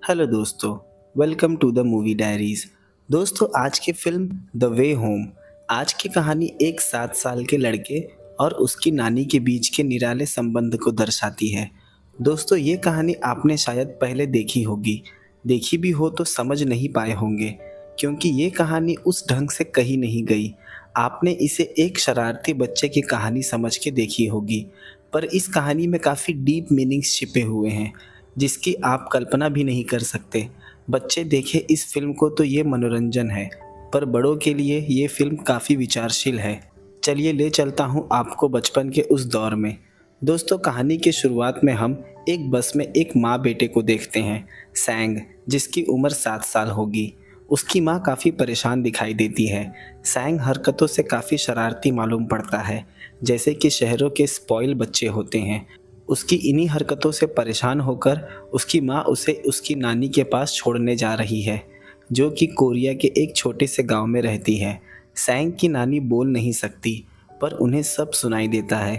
Hello दोस्तों, welcome to the movie diaries. दोस्तों, आज की फिल्म द वे होम। आज की कहानी एक 7 साल के लड़के और उसकी नानी के बीच के निराले संबंध को दर्शाती है। दोस्तों, ये कहानी आपने शायद पहले देखी होगी। देखी भी हो तो समझ नहीं पाए होंगे, क्योंकि ये कहानी उस ढंग से कही नहीं गई। आपने इसे एक शरारती बच्चे की कहानी समझ के देखी होगी, पर इस कहानी में काफ़ी डीप मीनिंग्स छिपे हुए हैं जिसकी आप कल्पना भी नहीं कर सकते। बच्चे देखें इस फ़िल्म को तो ये मनोरंजन है, पर बड़ों के लिए ये फ़िल्म काफ़ी विचारशील है। चलिए ले चलता हूँ आपको बचपन के उस दौर में। दोस्तों, कहानी की शुरुआत में हम एक बस में एक माँ बेटे को देखते हैं, सैंग, जिसकी उम्र 7 साल होगी। उसकी माँ काफ़ी परेशान दिखाई देती है। सैंग हरकतों से काफ़ी शरारती मालूम पड़ता है, जैसे कि शहरों के स्पॉइल बच्चे होते हैं। उसकी इन्हीं हरकतों से परेशान होकर उसकी माँ उसे उसकी नानी के पास छोड़ने जा रही है, जो कि कोरिया के एक छोटे से गांव में रहती है। सैंग की नानी बोल नहीं सकती, पर उन्हें सब सुनाई देता है।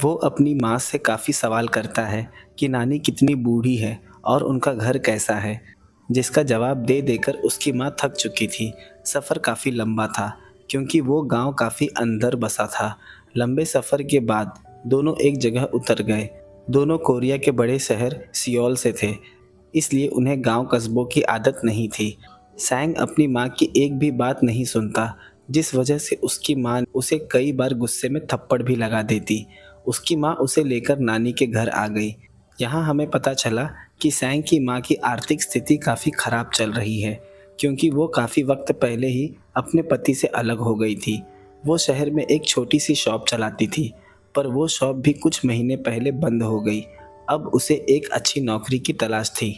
वो अपनी माँ से काफ़ी सवाल करता है कि नानी कितनी बूढ़ी है और उनका घर कैसा है, जिसका जवाब दे देकर उसकी माँ थक चुकी थी। सफ़र काफ़ी लंबा था, क्योंकि वो गांव काफ़ी अंदर बसा था। लंबे सफ़र के बाद दोनों एक जगह उतर गए। दोनों कोरिया के बड़े शहर सियोल से थे, इसलिए उन्हें गांव कस्बों की आदत नहीं थी। सैंग अपनी माँ की एक भी बात नहीं सुनता, जिस वजह से उसकी माँ उसे कई बार गुस्से में थप्पड़ भी लगा देती। उसकी माँ उसे लेकर नानी के घर आ गई। यहाँ हमें पता चला कि सैंग की माँ की आर्थिक स्थिति काफ़ी ख़राब चल रही है, क्योंकि वो काफ़ी वक्त पहले ही अपने पति से अलग हो गई थी। वो शहर में एक छोटी सी शॉप चलाती थी, पर वो शॉप भी कुछ महीने पहले बंद हो गई। अब उसे एक अच्छी नौकरी की तलाश थी,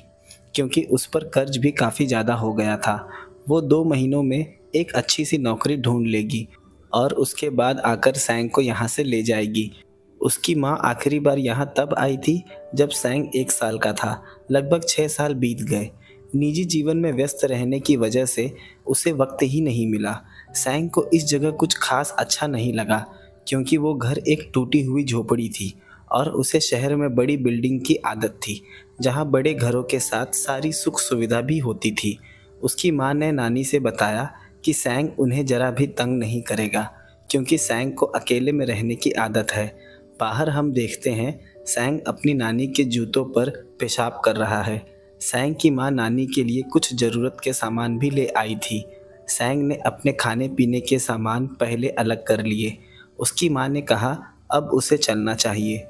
क्योंकि उस पर कर्ज भी काफ़ी ज़्यादा हो गया था। वो 2 महीनों में एक अच्छी सी नौकरी ढूंढ लेगी और उसके बाद आकर सैंग को यहाँ से ले जाएगी। उसकी माँ आखिरी बार यहाँ तब आई थी जब सैंग 1 साल का था। लगभग 6 साल बीत गए। निजी जीवन में व्यस्त रहने की वजह से उसे वक्त ही नहीं मिला। सैंग को इस जगह कुछ खास अच्छा नहीं लगा, क्योंकि वो घर एक टूटी हुई झोपड़ी थी और उसे शहर में बड़ी बिल्डिंग की आदत थी, जहाँ बड़े घरों के साथ सारी सुख सुविधा भी होती थी। उसकी माँ ने नानी से बताया कि सैंग उन्हें जरा भी तंग नहीं करेगा, क्योंकि सैंग को अकेले में रहने की आदत है। बाहर हम देखते हैं सैंग अपनी नानी के जूतों पर पेशाब कर रहा है। सैंग की माँ नानी के लिए कुछ ज़रूरत के सामान भी ले आई थी। सैंग ने अपने खाने पीने के सामान पहले अलग कर लिए। उसकी माँ ने कहा अब उसे चलना चाहिए।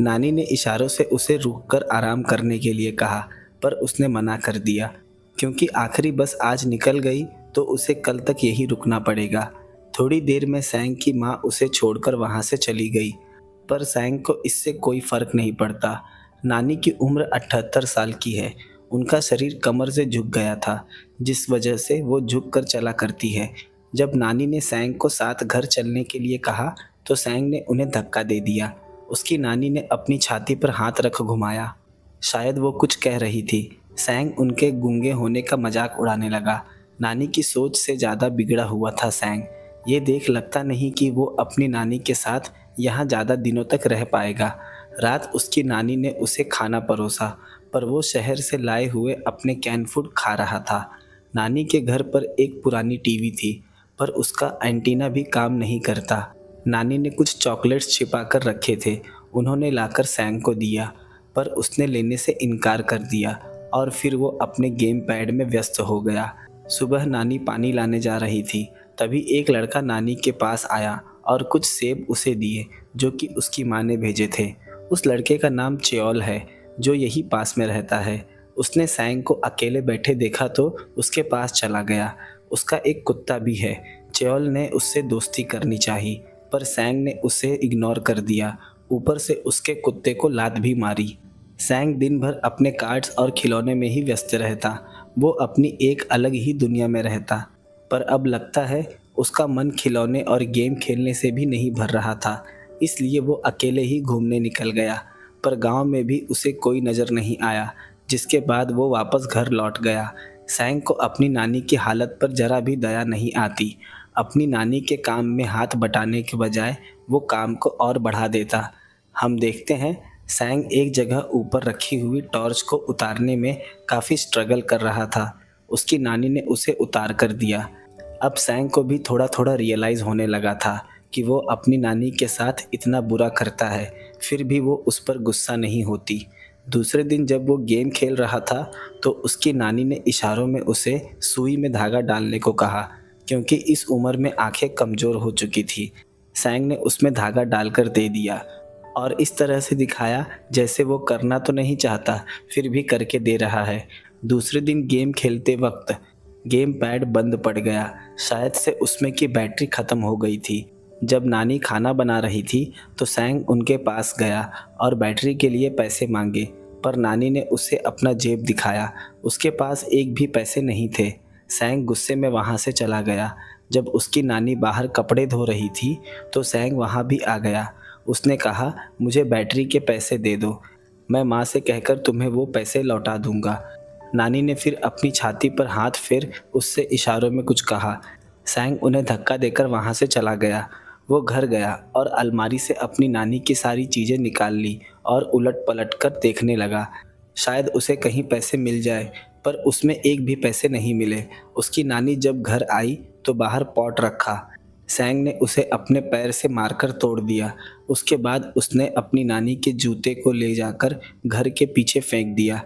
नानी ने इशारों से उसे रुककर आराम करने के लिए कहा, पर उसने मना कर दिया, क्योंकि आखिरी बस आज निकल गई तो उसे कल तक यहीं रुकना पड़ेगा। थोड़ी देर में सैंग की माँ उसे छोड़कर वहाँ से चली गई, पर सैंग को इससे कोई फर्क नहीं पड़ता। नानी की उम्र 78 साल की है। उनका शरीर कमर से झुक गया था, जिस वजह से वो झुक कर चला करती है। जब नानी ने सैंग को साथ घर चलने के लिए कहा, तो सैंग ने उन्हें धक्का दे दिया। उसकी नानी ने अपनी छाती पर हाथ रख घुमाया, शायद वो कुछ कह रही थी। सैंग उनके गूंगे होने का मजाक उड़ाने लगा। नानी की सोच से ज़्यादा बिगड़ा हुआ था सैंग। ये देख लगता नहीं कि वो अपनी नानी के साथ यहाँ ज़्यादा दिनों तक रह पाएगा। रात उसकी नानी ने उसे खाना परोसा, पर वो शहर से लाए हुए अपने कैन फूड खा रहा था। नानी के घर पर एक पुरानी टीवी थी, पर उसका एंटीना भी काम नहीं करता। नानी ने कुछ चॉकलेट्स छिपा कर रखे थे, उन्होंने लाकर सैंग को दिया, पर उसने लेने से इनकार कर दिया और फिर वो अपने गेम पैड में व्यस्त हो गया। सुबह नानी पानी लाने जा रही थी, तभी एक लड़का नानी के पास आया और कुछ सेब उसे दिए, जो कि उसकी माँ ने भेजे थे। उस लड़के का नाम च्योल है, जो यही पास में रहता है। उसने सैंग को अकेले बैठे देखा तो उसके पास चला गया। उसका एक कुत्ता भी है। च्योल ने उससे दोस्ती करनी चाहिए, पर सैंग ने उसे इग्नोर कर दिया। ऊपर से उसके कुत्ते को लात भी मारी। सैंग दिन भर अपने कार्ड्स और खिलौने में ही व्यस्त रहता। वो अपनी एक अलग ही दुनिया में रहता, पर अब लगता है उसका मन खिलौने और गेम खेलने से भी नहीं भर रहा था। इसलिए वो अकेले ही घूमने निकल गया, पर गांव में भी उसे कोई नज़र नहीं आया, जिसके बाद वो वापस घर लौट गया। सैंग को अपनी नानी की हालत पर ज़रा भी दया नहीं आती। अपनी नानी के काम में हाथ बटाने के बजाय वो काम को और बढ़ा देता। हम देखते हैं सैंग एक जगह ऊपर रखी हुई टॉर्च को उतारने में काफ़ी स्ट्रगल कर रहा था। उसकी नानी ने उसे उतार कर दिया। अब सैंग को भी थोड़ा थोड़ा रियलाइज़ होने लगा था कि वो अपनी नानी के साथ इतना बुरा करता है, फिर भी वो उस पर गुस्सा नहीं होती। दूसरे दिन जब वो गेम खेल रहा था तो उसकी नानी ने इशारों में उसे सुई में धागा डालने को कहा, क्योंकि इस उम्र में आंखें कमज़ोर हो चुकी थी। सैंग ने उसमें धागा डालकर दे दिया और इस तरह से दिखाया जैसे वो करना तो नहीं चाहता, फिर भी करके दे रहा है। दूसरे दिन गेम खेलते वक्त गेम पैड बंद पड़ गया, शायद से उसमें की बैटरी ख़त्म हो गई थी। जब नानी खाना बना रही थी तो सैंग उनके पास गया और बैटरी के लिए पैसे मांगे, पर नानी ने उसे अपना जेब दिखाया। उसके पास एक भी पैसे नहीं थे। सैंग गुस्से में वहाँ से चला गया। जब उसकी नानी बाहर कपड़े धो रही थी तो सैंग वहाँ भी आ गया। उसने कहा, मुझे बैटरी के पैसे दे दो, मैं माँ से कहकर तुम्हें वो पैसे लौटा दूंगा। नानी ने फिर अपनी छाती पर हाथ फेर उससे इशारों में कुछ कहा। सैंग उन्हें धक्का देकर वहाँ से चला गया। वो घर गया और अलमारी से अपनी नानी की सारी चीज़ें निकाल ली और उलट पलट कर देखने लगा। शायद उसे कहीं पैसे मिल जाए, पर उसमें एक भी पैसे नहीं मिले। उसकी नानी जब घर आई तो बाहर पॉट रखा। सैंग ने उसे अपने पैर से मारकर तोड़ दिया। उसके बाद उसने अपनी नानी के जूते को ले जाकर घर के पीछे फेंक दिया।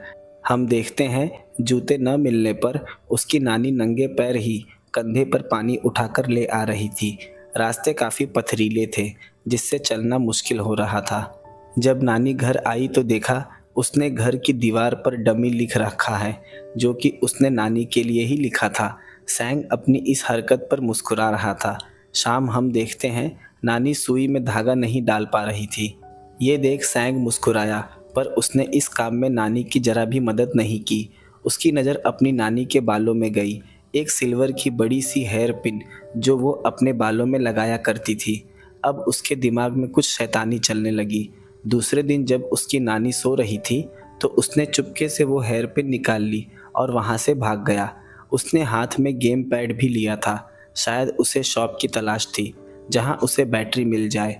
हम देखते हैं जूते न मिलने पर उसकी नानी नंगे पैर ही कंधे पर पानी उठाकर ले आ रही थी। रास्ते काफ़ी पथरीले थे, जिससे चलना मुश्किल हो रहा था। जब नानी घर आई तो देखा उसने घर की दीवार पर डमी लिख रखा है, जो कि उसने नानी के लिए ही लिखा था। सैंग अपनी इस हरकत पर मुस्कुरा रहा था। शाम हम देखते हैं नानी सुई में धागा नहीं डाल पा रही थी। ये देख सैंग मुस्कुराया, पर उसने इस काम में नानी की जरा भी मदद नहीं की। उसकी नज़र अपनी नानी के बालों में गई। एक सिल्वर की बड़ी सी हेयर पिन जो वो अपने बालों में लगाया करती थी। अब उसके दिमाग में कुछ शैतानी चलने लगी। दूसरे दिन जब उसकी नानी सो रही थी तो उसने चुपके से वो हेयर पिन निकाल ली और वहाँ से भाग गया। उसने हाथ में गेम पैड भी लिया था। शायद उसे शॉप की तलाश थी जहाँ उसे बैटरी मिल जाए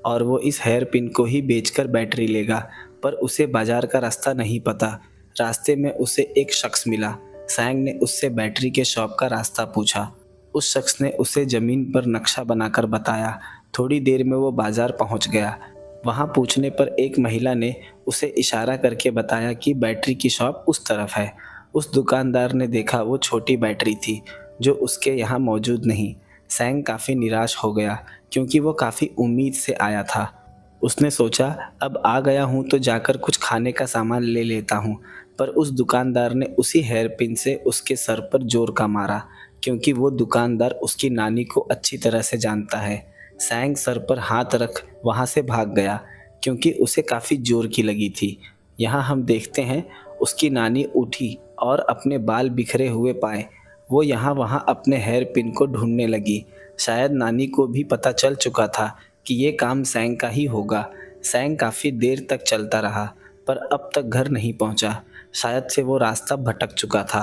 और वो इस हेयर पिन को ही बेचकर बैटरी लेगा, पर उसे बाजार का रास्ता नहीं पता। रास्ते में उसे एक शख्स मिला। सैंग ने उससे बैटरी के शॉप का रास्ता पूछा। उस शख्स ने उसे ज़मीन पर नक्शा बनाकर बताया। थोड़ी देर में वो बाजार पहुंच गया। वहां पूछने पर एक महिला ने उसे इशारा करके बताया कि बैटरी की शॉप उस तरफ है। उस दुकानदार ने देखा वो छोटी बैटरी थी जो उसके यहाँ मौजूद नहीं। सैंग काफ़ी निराश हो गया, क्योंकि वो काफ़ी उम्मीद से आया था। उसने सोचा, अब आ गया हूँ तो जाकर कुछ खाने का सामान ले लेता हूँ, पर उस दुकानदार ने उसी हेयर पिन से उसके सर पर जोर का मारा, क्योंकि वो दुकानदार उसकी नानी को अच्छी तरह से जानता है। सैंग सर पर हाथ रख वहाँ से भाग गया, क्योंकि उसे काफ़ी जोर की लगी थी। यहाँ हम देखते हैं उसकी नानी उठी और अपने बाल बिखरे हुए पाए। वो यहाँ वहाँ अपने हेयर पिन को ढूंढने लगी। शायद नानी को भी पता चल चुका था कि ये काम सैंग का ही होगा। सैंग काफ़ी देर तक चलता रहा, पर अब तक घर नहीं पहुंचा। शायद से वो रास्ता भटक चुका था।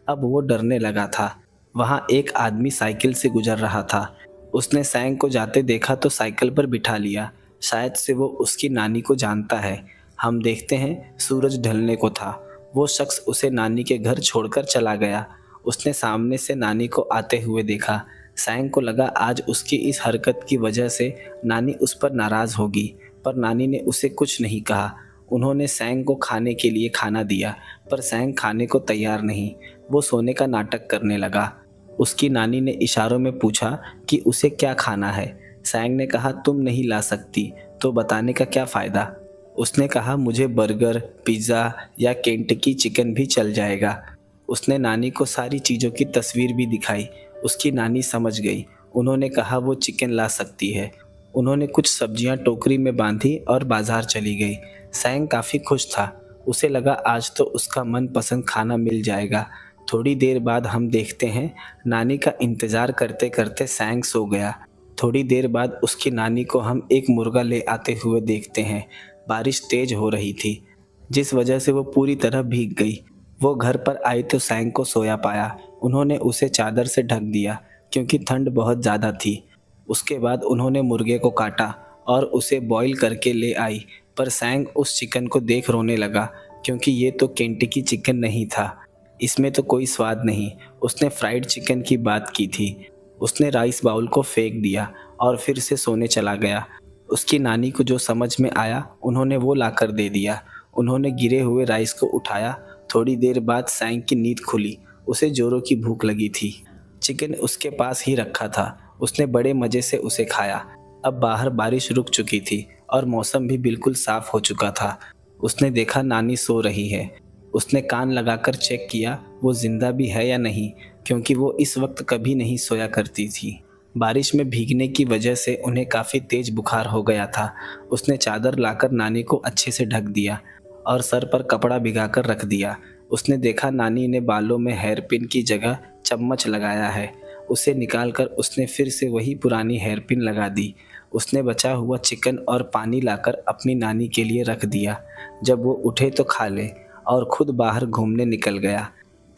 अब वो डरने लगा था। वहाँ एक आदमी साइकिल से गुजर रहा था। उसने सैंग को जाते देखा तो साइकिल पर बिठा लिया। शायद से वो उसकी नानी को जानता है। हम देखते हैं सूरज ढलने को था। वो शख्स उसे नानी के घर छोड़कर चला गया। उसने सामने से नानी को आते हुए देखा। सैंग को लगा आज उसकी इस हरकत की वजह से नानी उस पर नाराज़ होगी, पर नानी ने उसे कुछ नहीं कहा। उन्होंने सैंग को खाने के लिए खाना दिया, पर सैंग खाने को तैयार नहीं। वो सोने का नाटक करने लगा। उसकी नानी ने इशारों में पूछा कि उसे क्या खाना है। सैंग ने कहा, तुम नहीं ला सकती तो बताने का क्या फ़ायदा। उसने कहा, मुझे बर्गर, पिज़्ज़ा या केंटकी चिकन भी चल जाएगा। उसने नानी को सारी चीज़ों की तस्वीर भी दिखाई। उसकी नानी समझ गई। उन्होंने कहा वो चिकन ला सकती है। उन्होंने कुछ सब्जियां टोकरी में बांधी और बाजार चली गई। सैंग काफ़ी खुश था। उसे लगा आज तो उसका मनपसंद खाना मिल जाएगा। थोड़ी देर बाद हम देखते हैं नानी का इंतज़ार करते करते सैंग सो गया। थोड़ी देर बाद उसकी नानी को हम एक मुर्गा ले आते हुए देखते हैं। बारिश तेज हो रही थी, जिस वजह से वो पूरी तरह भीग गई। वो घर पर आई तो सैंग को सोया पाया। उन्होंने उसे चादर से ढक दिया, क्योंकि ठंड बहुत ज़्यादा थी। उसके बाद उन्होंने मुर्गे को काटा और उसे बॉईल करके ले आई। पर सैंग उस चिकन को देख रोने लगा क्योंकि ये तो केंटकी चिकन नहीं था। इसमें तो कोई स्वाद नहीं। उसने फ्राइड चिकन की बात की थी। उसने राइस बाउल को फेंक दिया और फिर से सोने चला गया। उसकी नानी को जो समझ में आया उन्होंने वो लाकर दे दिया। उन्होंने गिरे हुए राइस को उठाया। थोड़ी देर बाद सैंग की नींद खुली। उसे जोरों की भूख लगी थी। चिकन उसके पास ही रखा था। उसने बड़े मज़े से उसे खाया। अब बाहर बारिश रुक चुकी थी और मौसम भी बिल्कुल साफ हो चुका था। उसने देखा नानी सो रही है। उसने कान लगाकर चेक किया वो जिंदा भी है या नहीं, क्योंकि वो इस वक्त कभी नहीं सोया करती थी। बारिश में भीगने की वजह से उन्हें काफ़ी तेज बुखार हो गया था। उसने चादर लाकर नानी को अच्छे से ढक दिया और सर पर कपड़ा भिगाकर रख दिया। उसने देखा नानी ने बालों में हेयरपिन की जगह चम्मच लगाया है। उसे निकालकर उसने फिर से वही पुरानी हेयरपिन लगा दी। उसने बचा हुआ चिकन और पानी लाकर अपनी नानी के लिए रख दिया। जब वो उठे तो खा ले, और खुद बाहर घूमने निकल गया।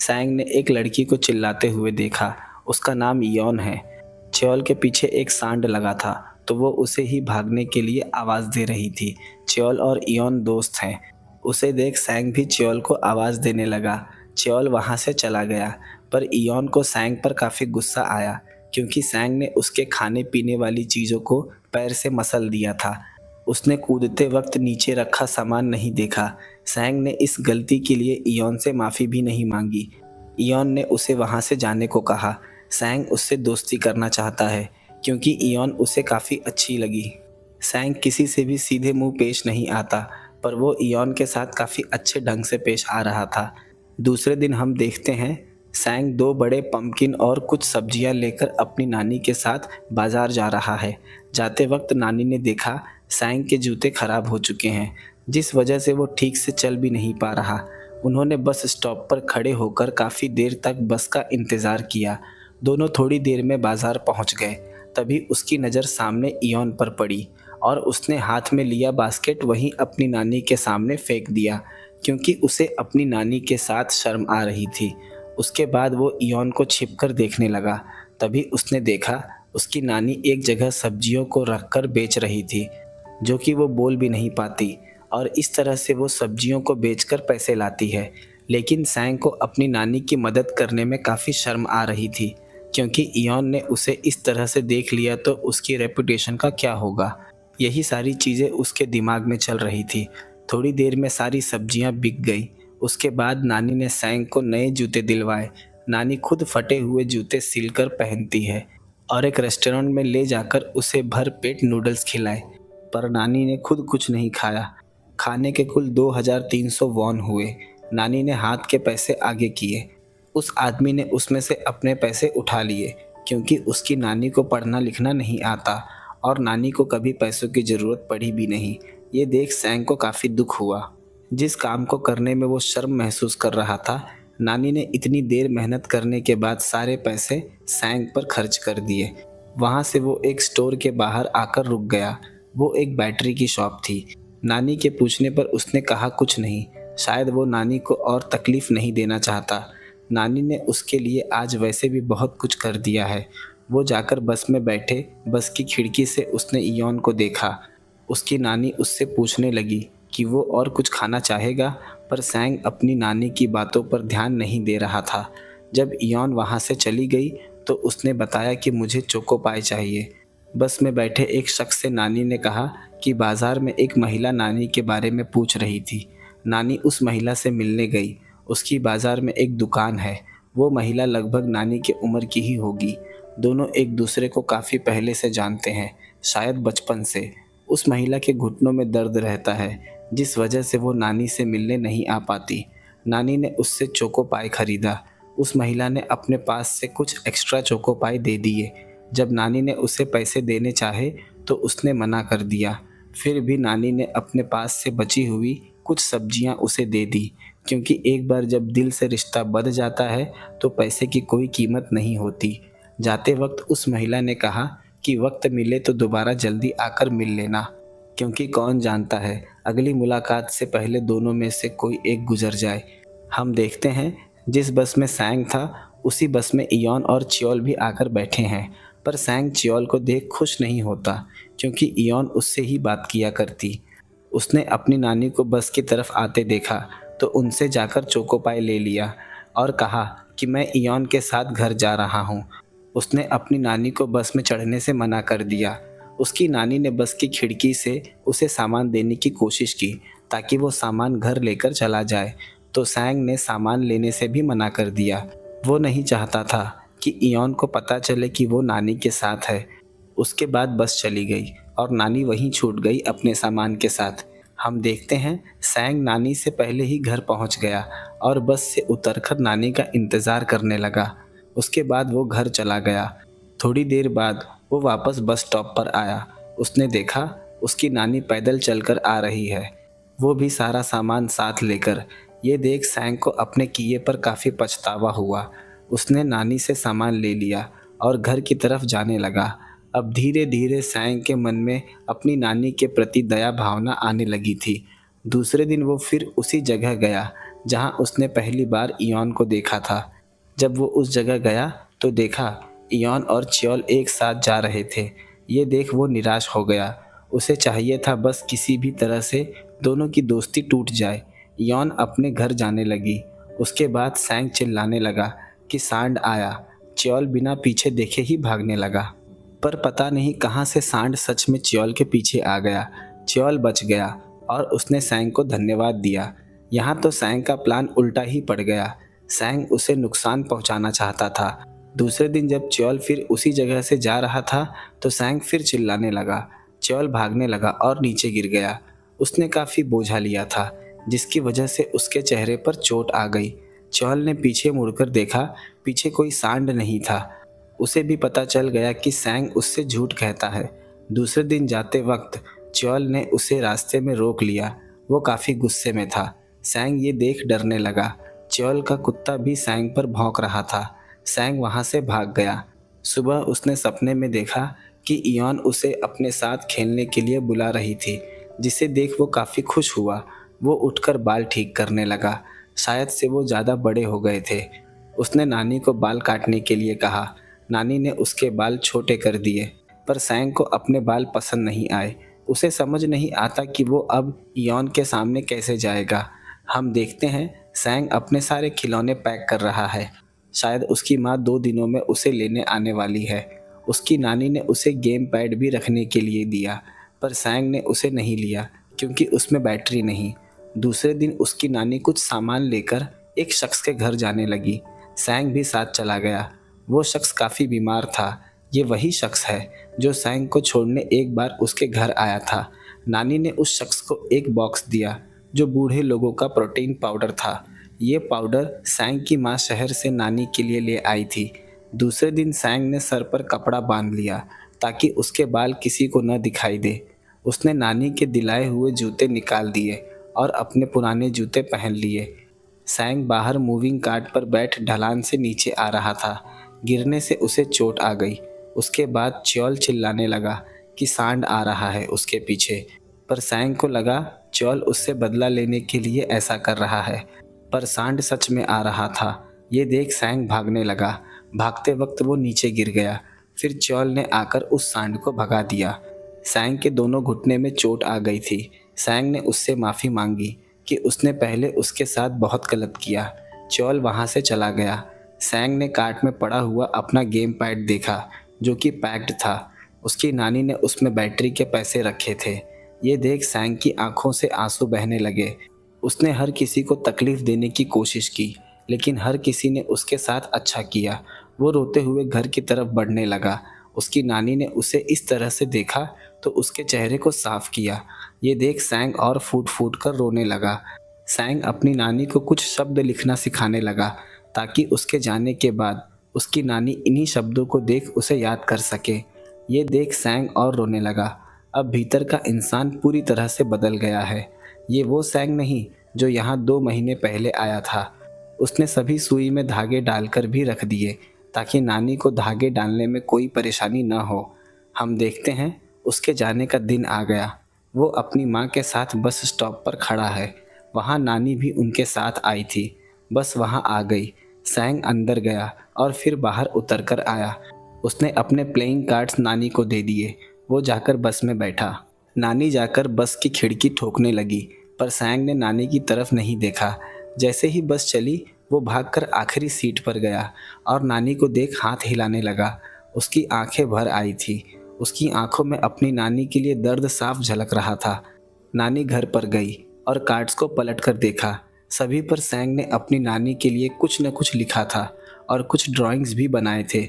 सैंग ने एक लड़की को चिल्लाते हुए देखा। उसका नाम इयोन है। च्योल के पीछे एक सांड लगा था तो वो उसे ही भागने के लिए आवाज़ दे रही थी। च्योल और इयोन दोस्त हैं। उसे देख सैंग भी च्योल को आवाज़ देने लगा। च्योल वहाँ से चला गया, पर इयोन को सैंग पर काफ़ी गुस्सा आया क्योंकि सैंग ने उसके खाने पीने वाली चीज़ों को पैर से मसल दिया था। उसने कूदते वक्त नीचे रखा सामान नहीं देखा। सैंग ने इस गलती के लिए इयोन से माफ़ी भी नहीं मांगी। इयोन ने उसे वहाँ से जाने को कहा। सैंग उससे दोस्ती करना चाहता है क्योंकि इयोन उसे काफ़ी अच्छी लगी। सैंग किसी से भी सीधे मुंह पेश नहीं आता, पर वो इयोन के साथ काफ़ी अच्छे ढंग से पेश आ रहा था। दूसरे दिन हम देखते हैं सैंग दो बड़े पम्पकिन और कुछ सब्जियां लेकर अपनी नानी के साथ बाजार जा रहा है। जाते वक्त नानी ने देखा सैंग के जूते खराब हो चुके हैं, जिस वजह से वो ठीक से चल भी नहीं पा रहा। उन्होंने बस स्टॉप पर खड़े होकर काफ़ी देर तक बस का इंतज़ार किया। दोनों थोड़ी देर में बाजार पहुंच गए। तभी उसकी नज़र सामने इयोन पर पड़ी और उसने हाथ में लिया बास्केट वहीं अपनी नानी के सामने फेंक दिया, क्योंकि उसे अपनी नानी के साथ शर्म आ रही थी। उसके बाद वो इयोन को छिपकर देखने लगा। तभी उसने देखा उसकी नानी एक जगह सब्जियों को रखकर बेच रही थी, जो कि वो बोल भी नहीं पाती, और इस तरह से वो सब्जियों को बेचकर पैसे लाती है। लेकिन सैंग को अपनी नानी की मदद करने में काफ़ी शर्म आ रही थी, क्योंकि इयोन ने उसे इस तरह से देख लिया तो उसकी रेपुटेशन का क्या होगा। यही सारी चीज़ें उसके दिमाग में चल रही थी। थोड़ी देर में सारी सब्जियां बिक गई। उसके बाद नानी ने सैंग को नए जूते दिलवाए। नानी खुद फटे हुए जूते सिलकर पहनती है और एक रेस्टोरेंट में ले जाकर उसे भर पेट नूडल्स खिलाए, पर नानी ने खुद कुछ नहीं खाया। खाने के कुल 2300 वॉन हुए। नानी ने हाथ के पैसे आगे किए। उस आदमी ने उसमें से अपने पैसे उठा लिए, क्योंकि उसकी नानी को पढ़ना लिखना नहीं आता और नानी को कभी पैसों की ज़रूरत पड़ी भी नहीं। ये देख सैंग को काफ़ी दुख हुआ। जिस काम को करने में वो शर्म महसूस कर रहा था, नानी ने इतनी देर मेहनत करने के बाद सारे पैसे सैंग पर खर्च कर दिए। वहाँ से वो एक स्टोर के बाहर आकर रुक गया। वो एक बैटरी की शॉप थी। नानी के पूछने पर उसने कहा कुछ नहीं। शायद वो नानी को और तकलीफ़ नहीं देना चाहता। नानी ने उसके लिए आज वैसे भी बहुत कुछ कर दिया है। वो जाकर बस में बैठे। बस की खिड़की से उसने इयोन को देखा। उसकी नानी उससे पूछने लगी कि वो और कुछ खाना चाहेगा, पर सैंग अपनी नानी की बातों पर ध्यान नहीं दे रहा था। जब इयोन वहाँ से चली गई तो उसने बताया कि मुझे चोको पाई चाहिए। बस में बैठे एक शख्स से नानी ने कहा कि बाज़ार में एक महिला नानी के बारे में पूछ रही थी। नानी उस महिला से मिलने गई। उसकी बाज़ार में एक दुकान है। वो महिला लगभग नानी की उम्र की ही होगी। दोनों एक दूसरे को काफ़ी पहले से जानते हैं, शायद बचपन से। उस महिला के घुटनों में दर्द रहता है, जिस वजह से वो नानी से मिलने नहीं आ पाती। नानी ने उससे चोको पाई खरीदा। उस महिला ने अपने पास से कुछ एक्स्ट्रा चोको पाई दे दिए। जब नानी ने उसे पैसे देने चाहे तो उसने मना कर दिया। फिर भी नानी ने अपने पास से बची हुई कुछ सब्जियां उसे दे दी, क्योंकि एक बार जब दिल से रिश्ता बंध जाता है तो पैसे की कोई कीमत नहीं होती। जाते वक्त उस महिला ने कहा कि वक्त मिले तो दोबारा जल्दी आकर मिल लेना, क्योंकि कौन जानता है अगली मुलाकात से पहले दोनों में से कोई एक गुजर जाए। हम देखते हैं जिस बस में सैंग था उसी बस में इयोन और च्योल भी आकर बैठे हैं, पर सैंग च्योल को देख खुश नहीं होता, क्योंकि इयोन उससे ही बात किया करती। उसने अपनी नानी को बस की तरफ आते देखा तो उनसे जाकर चोको पाई ले लिया और कहा कि मैं इयॉन के साथ घर जा रहा हूँ। उसने अपनी नानी को बस में चढ़ने से मना कर दिया। उसकी नानी ने बस की खिड़की से उसे सामान देने की कोशिश की ताकि वो सामान घर लेकर चला जाए, तो सैंग ने सामान लेने से भी मना कर दिया। वो नहीं चाहता था कि इयॉन को पता चले कि वो नानी के साथ है। उसके बाद बस चली गई और नानी वहीं छूट गई अपने सामान के साथ। हम देखते हैं सैंग नानी से पहले ही घर पहुंच गया और बस से उतरकर नानी का इंतज़ार करने लगा। उसके बाद वो घर चला गया। थोड़ी देर बाद वो वापस बस स्टॉप पर आया। उसने देखा उसकी नानी पैदल चलकर आ रही है, वो भी सारा सामान साथ लेकर। ये देख सैंग को अपने किए पर काफ़ी पछतावा हुआ। उसने नानी से सामान ले लिया और घर की तरफ जाने लगा। अब धीरे धीरे सैंग के मन में अपनी नानी के प्रति दया भावना आने लगी थी। दूसरे दिन वो फिर उसी जगह गया जहां उसने पहली बार इयॉन को देखा था। जब वो उस जगह गया तो देखा इयॉन और च्योल एक साथ जा रहे थे। ये देख वो निराश हो गया। उसे चाहिए था बस किसी भी तरह से दोनों की दोस्ती टूट जाए। इयॉन अपने घर जाने लगी। उसके बाद सैंग चिल्लाने लगा कि सांड आया। च्योल बिना पीछे देखे ही भागने लगा, पर पता नहीं कहाँ से सांड सच में च्योल के पीछे आ गया। च्योल बच गया और उसने सैंग को धन्यवाद दिया। यहाँ तो सैंग का प्लान उल्टा ही पड़ गया। सैंग उसे नुकसान पहुँचाना चाहता था। दूसरे दिन जब च्योल फिर उसी जगह से जा रहा था तो सैंग फिर चिल्लाने लगा। च्योल भागने लगा और नीचे गिर गया। उसने काफ़ी बोझा लिया था जिसकी वजह से उसके चेहरे पर चोट आ गई। च्योल ने पीछे मुड़कर देखा, पीछे कोई सांड नहीं था। उसे भी पता चल गया कि सैंग उससे झूठ कहता है। दूसरे दिन जाते वक्त च्योल ने उसे रास्ते में रोक लिया। वो काफ़ी गुस्से में था। सैंग ये देख डरने लगा। च्योल का कुत्ता भी सैंग पर भौंक रहा था। सैंग वहाँ से भाग गया। सुबह उसने सपने में देखा कि इयॉन उसे अपने साथ खेलने के लिए बुला रही थी, जिसे देख वो काफ़ी खुश हुआ। वो उठकर बाल ठीक करने लगा। शायद से वो ज़्यादा बड़े हो गए थे। उसने नानी को बाल काटने के लिए कहा। नानी ने उसके बाल छोटे कर दिए, पर सैंग को अपने बाल पसंद नहीं आए। उसे समझ नहीं आता कि वो अब इयॉन के सामने कैसे जाएगा। हम देखते हैं सैंग अपने सारे खिलौने पैक कर रहा है। शायद उसकी माँ 2 दिनों में उसे लेने आने वाली है। उसकी नानी ने उसे गेम पैड भी रखने के लिए दिया, पर सैंग ने उसे नहीं लिया क्योंकि उसमें बैटरी नहीं। दूसरे दिन उसकी नानी कुछ सामान लेकर एक शख्स के घर जाने लगी। सैंग भी साथ चला गया। वो शख्स काफ़ी बीमार था। ये वही शख्स है जो सैंग को छोड़ने एक बार उसके घर आया था। नानी ने उस शख्स को एक बॉक्स दिया जो बूढ़े लोगों का प्रोटीन पाउडर था। ये पाउडर सैंग की माँ शहर से नानी के लिए ले आई थी। दूसरे दिन सैंग ने सर पर कपड़ा बांध लिया ताकि उसके बाल किसी को न दिखाई दे। उसने नानी के दिलाए हुए जूते निकाल दिए और अपने पुराने जूते पहन लिए। सैंग बाहर मूविंग कार्ट पर बैठ ढलान से नीचे आ रहा था। गिरने से उसे चोट आ गई। उसके बाद च्योल चिल्लाने लगा कि सांड आ रहा है उसके पीछे, पर सैंग को लगा च्योल उससे बदला लेने के लिए ऐसा कर रहा है, पर सांड सच में आ रहा था। ये देख सैंग भागने लगा। भागते वक्त वो नीचे गिर गया। फिर च्योल ने आकर उस सांड को भगा दिया। सैंग के दोनों घुटने में चोट आ गई थी। सैंग ने उससे माफ़ी मांगी कि उसने पहले उसके साथ बहुत गलत किया। च्योल वहाँ से चला गया। सैंग ने कार्ट में पड़ा हुआ अपना गेम पैड देखा जो कि पैक्ड था। उसकी नानी ने उसमें बैटरी के पैसे रखे थे। ये देख सैंग की आंखों से आंसू बहने लगे। उसने हर किसी को तकलीफ़ देने की कोशिश की, लेकिन हर किसी ने उसके साथ अच्छा किया। वो रोते हुए घर की तरफ बढ़ने लगा। उसकी नानी ने उसे इस तरह से देखा तो उसके चेहरे को साफ किया। ये देख सैंग और फूट फूट कर रोने लगा। सैंग अपनी नानी को कुछ शब्द लिखना सिखाने लगा ताकि उसके जाने के बाद उसकी नानी इन्हीं शब्दों को देख उसे याद कर सके। ये देख सैंग और रोने लगा। अब भीतर का इंसान पूरी तरह से बदल गया है। ये वो सैंग नहीं जो यहाँ 2 महीने पहले आया था। उसने सभी सुई में धागे डालकर भी रख दिए ताकि नानी को धागे डालने में कोई परेशानी न हो। हम देखते हैं उसके जाने का दिन आ गया। वो अपनी माँ के साथ बस स्टॉप पर खड़ा है। वहाँ नानी भी उनके साथ आई थी। बस वहाँ आ गई। सैंग अंदर गया और फिर बाहर उतर कर आया। उसने अपने प्लेइंग कार्ड्स नानी को दे दिए। वो जाकर बस में बैठा। नानी जाकर बस की खिड़की ठोकने लगी, पर सैंग ने नानी की तरफ नहीं देखा। जैसे ही बस चली, वो भागकर आखिरी सीट पर गया और नानी को देख हाथ हिलाने लगा। उसकी आंखें भर आई थी। उसकी आंखों में अपनी नानी के लिए दर्द साफ झलक रहा था। नानी घर पर गई और कार्ड्स को पलटकर देखा। सभी पर सैंग ने अपनी नानी के लिए कुछ न कुछ लिखा था और कुछ ड्राइंग्स भी बनाए थे।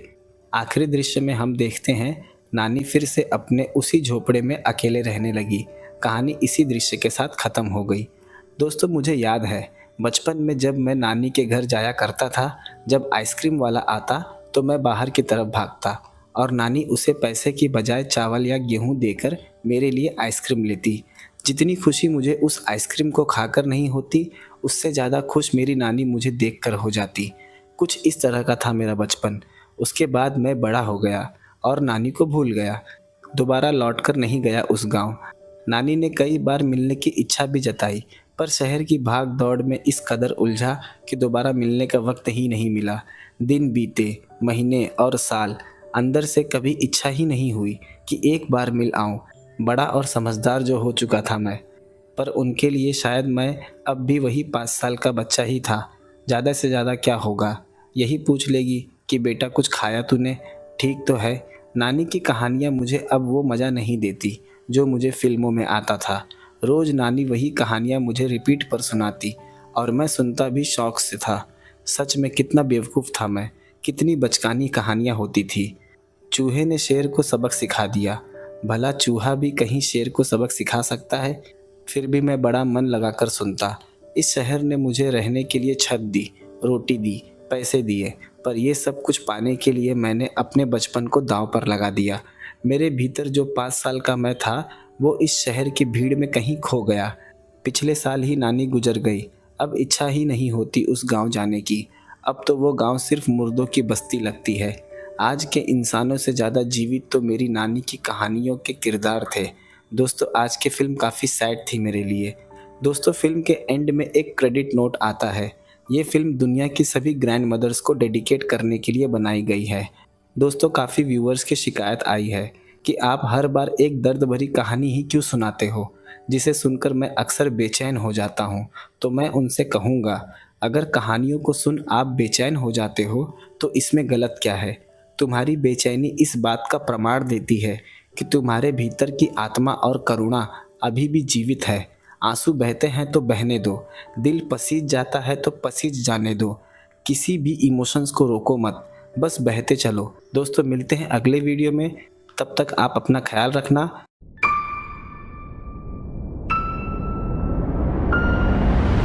आखिरी दृश्य में हम देखते हैं नानी फिर से अपने उसी झोपड़े में अकेले रहने लगी। कहानी इसी दृश्य के साथ ख़त्म हो गई। दोस्तों, मुझे याद है बचपन में जब मैं नानी के घर जाया करता था, जब आइसक्रीम वाला आता तो मैं बाहर की तरफ भागता और नानी उसे पैसे की बजाय चावल या गेहूं देकर मेरे लिए आइसक्रीम लेती। जितनी खुशी मुझे उस आइसक्रीम को खाकर नहीं होती, उससे ज़्यादा खुश मेरी नानी मुझे देखकर हो जाती। कुछ इस तरह का था मेरा बचपन। उसके बाद मैं बड़ा हो गया और नानी को भूल गया। दोबारा लौटकर नहीं गया उस गांव। नानी ने कई बार मिलने की इच्छा भी जताई, पर शहर की भाग दौड़ में इस कदर उलझा कि दोबारा मिलने का वक्त ही नहीं मिला। दिन बीते, महीने और साल, अंदर से कभी इच्छा ही नहीं हुई कि एक बार मिल आऊं। बड़ा और समझदार जो हो चुका था मैं, पर उनके लिए शायद मैं अब भी वही 5 साल का बच्चा ही था। ज़्यादा से ज़्यादा क्या होगा, यही पूछ लेगी कि बेटा कुछ खाया तूने, ठीक तो है। नानी की कहानियाँ मुझे अब वो मज़ा नहीं देती जो मुझे फिल्मों में आता था। रोज़ नानी वही कहानियाँ मुझे रिपीट पर सुनाती और मैं सुनता भी शौक से था। सच में कितना बेवकूफ़ था मैं, कितनी बचकानी कहानियाँ होती थी। चूहे ने शेर को सबक सिखा दिया। भला चूहा भी कहीं शेर को सबक सिखा सकता है? फिर भी मैं बड़ा मन लगाकर सुनता। इस शहर ने मुझे रहने के लिए छत दी, रोटी दी, पैसे दिए, पर ये सब कुछ पाने के लिए मैंने अपने बचपन को दांव पर लगा दिया। मेरे भीतर जो 5 साल का मैं था, वो इस शहर की भीड़ में कहीं खो गया। पिछले साल ही नानी गुजर गई। अब इच्छा ही नहीं होती उस गांव जाने की। अब तो वो गांव सिर्फ मुर्दों की बस्ती लगती है। आज के इंसानों से ज़्यादा जीवित तो मेरी नानी की कहानियों के किरदार थे। दोस्तों, आज की फ़िल्म काफ़ी सैड थी मेरे लिए। दोस्तों, फ़िल्म के एंड में एक क्रेडिट नोट आता है। ये फ़िल्म दुनिया की सभी ग्रैंड मदर्स को डेडिकेट करने के लिए बनाई गई है। दोस्तों, काफ़ी व्यूअर्स की शिकायत आई है कि आप हर बार एक दर्द भरी कहानी ही क्यों सुनाते हो, जिसे सुनकर मैं अक्सर बेचैन हो जाता हूँ। तो मैं उनसे कहूँगा, अगर कहानियों को सुन आप बेचैन हो जाते हो तो इसमें गलत क्या है? तुम्हारी बेचैनी इस बात का प्रमाण देती है कि तुम्हारे भीतर की आत्मा और करुणा अभी भी जीवित है। आंसू बहते हैं तो बहने दो, दिल पसीज जाता है तो पसीज जाने दो। किसी भी इमोशंस को रोको मत, बस बहते चलो। दोस्तों, मिलते हैं अगले वीडियो में। तब तक आप अपना ख्याल रखना।